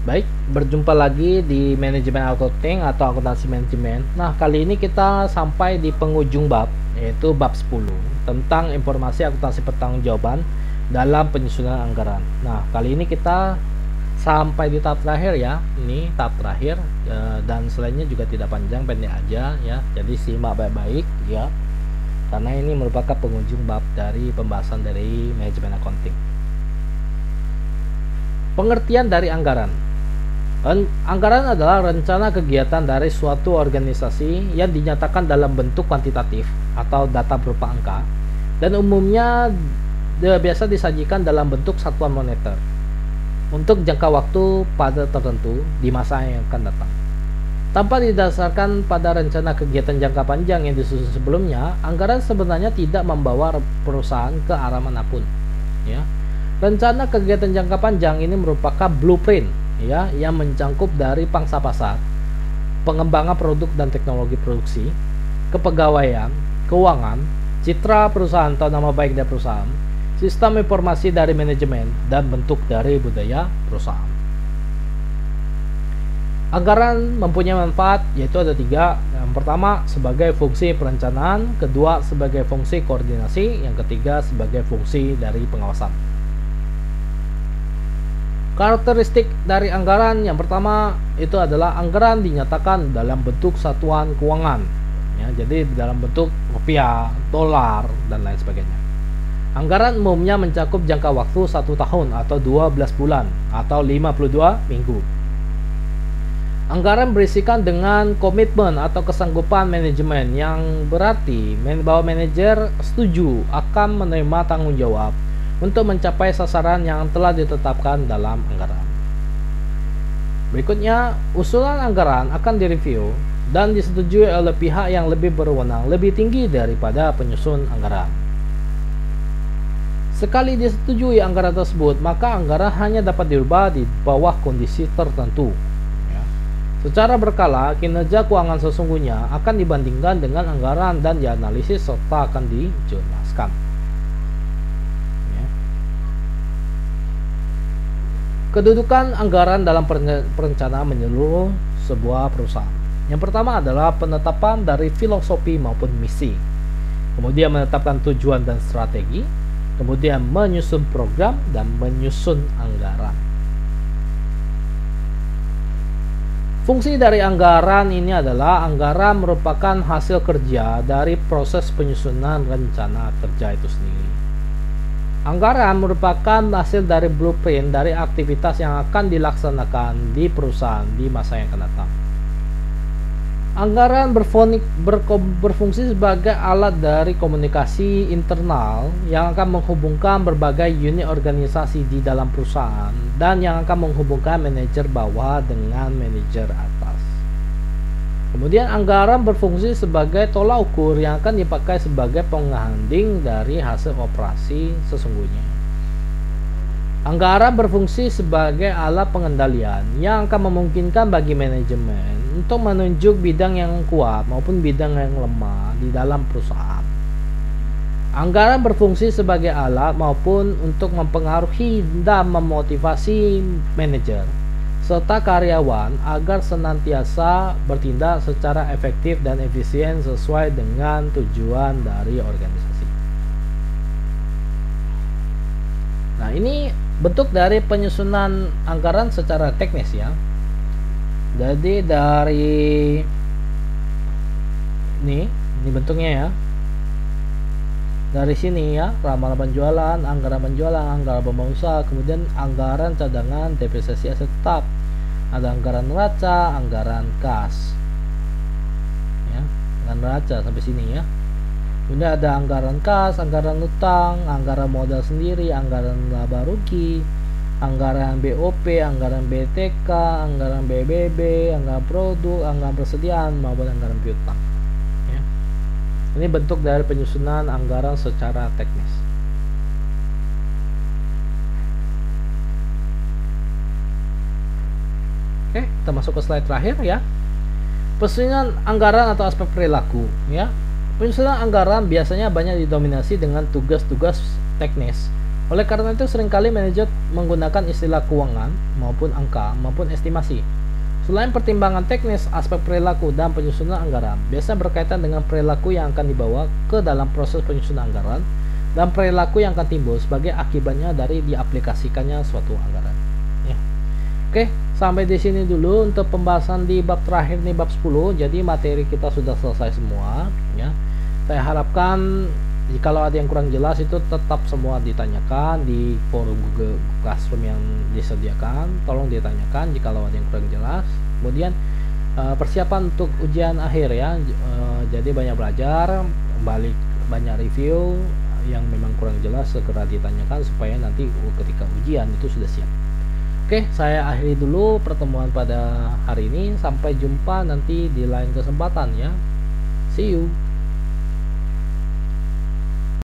Baik, berjumpa lagi di manajemen accounting atau akuntansi manajemen. Nah, kali ini kita sampai di penghujung bab, yaitu bab 10 tentang informasi akuntansi pertanggungjawaban dalam penyusunan anggaran. Nah, kali ini kita sampai di tahap terakhir ya. Ini tahap terakhir dan selainnya juga tidak panjang, pendek aja ya. Jadi simak baik-baik ya. Karena ini merupakan penghujung bab dari pembahasan dari manajemen accounting. Pengertian dari anggaran. Anggaran adalah rencana kegiatan dari suatu organisasi yang dinyatakan dalam bentuk kuantitatif atau data berupa angka dan umumnya biasa disajikan dalam bentuk satuan moneter untuk jangka waktu pada tertentu di masa yang akan datang. Tanpa didasarkan pada rencana kegiatan jangka panjang yang disusun sebelumnya, anggaran sebenarnya tidak membawa perusahaan ke arah manapun. Ya. Rencana kegiatan jangka panjang ini merupakan blueprint ya yang mencangkup dari pangsa pasar, pengembangan produk dan teknologi produksi, kepegawaian, keuangan, citra perusahaan atau nama baik dari perusahaan, sistem informasi dari manajemen, dan bentuk dari budaya perusahaan. Anggaran mempunyai manfaat yaitu ada 3. Yang pertama sebagai fungsi perencanaan, kedua sebagai fungsi koordinasi, yang ketiga sebagai fungsi dari pengawasan. Karakteristik dari anggaran yang pertama itu adalah anggaran dinyatakan dalam bentuk satuan keuangan ya, jadi dalam bentuk rupiah, dolar, dan lain sebagainya. Anggaran umumnya mencakup jangka waktu 1 tahun atau 12 bulan atau 52 minggu. Anggaran berisikan dengan komitmen atau kesanggupan manajemen yang berarti bahwa manajer setuju akan menerima tanggung jawab untuk mencapai sasaran yang telah ditetapkan dalam anggaran. Berikutnya, usulan anggaran akan direview dan disetujui oleh pihak yang lebih berwenang lebih tinggi daripada penyusun anggaran. Sekali disetujui anggaran tersebut, maka anggaran hanya dapat dirubah di bawah kondisi tertentu. Ya. Secara berkala, kinerja keuangan sesungguhnya akan dibandingkan dengan anggaran dan dianalisis serta akan dijelaskan. Kedudukan anggaran dalam perencanaan menyeluruh sebuah perusahaan. Yang pertama adalah penetapan dari filosofi maupun misi, kemudian menetapkan tujuan dan strategi, kemudian menyusun program dan menyusun anggaran. Fungsi dari anggaran ini adalah anggaran merupakan hasil kerja dari proses penyusunan rencana kerja itu sendiri. Anggaran merupakan hasil dari blueprint dari aktivitas yang akan dilaksanakan di perusahaan di masa yang akan datang. Anggaran berfungsi sebagai alat dari komunikasi internal yang akan menghubungkan berbagai unit organisasi di dalam perusahaan dan yang akan menghubungkan manajer bawah dengan manajer atas. Kemudian anggaran berfungsi sebagai tolak ukur yang akan dipakai sebagai penghanding dari hasil operasi sesungguhnya. Anggaran berfungsi sebagai alat pengendalian yang akan memungkinkan bagi manajemen untuk menunjuk bidang yang kuat maupun bidang yang lemah di dalam perusahaan. Anggaran berfungsi sebagai alat maupun untuk mempengaruhi dan memotivasi manajer serta karyawan agar senantiasa bertindak secara efektif dan efisien sesuai dengan tujuan dari organisasi. Nah, ini bentuk dari penyusunan anggaran secara teknis ya. Jadi dari ini bentuknya ya. Dari sini ya, ramalan penjualan, anggaran pembangunan usaha, kemudian anggaran cadangan, depresiasi aset tetap, ada anggaran neraca, anggaran kas, ya, anggaran neraca sampai sini ya. Kemudian ada anggaran kas, anggaran utang, anggaran modal sendiri, anggaran laba rugi, anggaran BOP, anggaran BTK, anggaran BBB, anggaran produk, anggaran persediaan maupun anggaran piutang. Ini bentuk dari penyusunan anggaran secara teknis. Oke, kita masuk ke slide terakhir ya. Penyusunan anggaran atau aspek perilaku ya. Penyusunan anggaran biasanya banyak didominasi dengan tugas-tugas teknis Oleh karena itu seringkali manajer menggunakan istilah keuangan maupun angka maupun estimasi. Selain pertimbangan teknis, aspek perilaku dan penyusunan anggaran biasa berkaitan dengan perilaku yang akan dibawa ke dalam proses penyusunan anggaran dan perilaku yang akan timbul sebagai akibatnya dari diaplikasikannya suatu anggaran. Ya. Oke, sampai di sini dulu untuk pembahasan di bab terakhir nih, bab 10. Jadi materi kita sudah selesai semua ya. Saya harapkan jikalau ada yang kurang jelas itu tetap semua ditanyakan di forum Google Classroom yang disediakan. Tolong ditanyakan jikalau ada yang kurang jelas. Kemudian persiapan untuk ujian akhir ya. Jadi banyak belajar, balik banyak review yang memang kurang jelas segera ditanyakan supaya nanti ketika ujian itu sudah siap. Oke, saya akhiri dulu pertemuan pada hari ini. Sampai jumpa nanti di lain kesempatan ya. See you.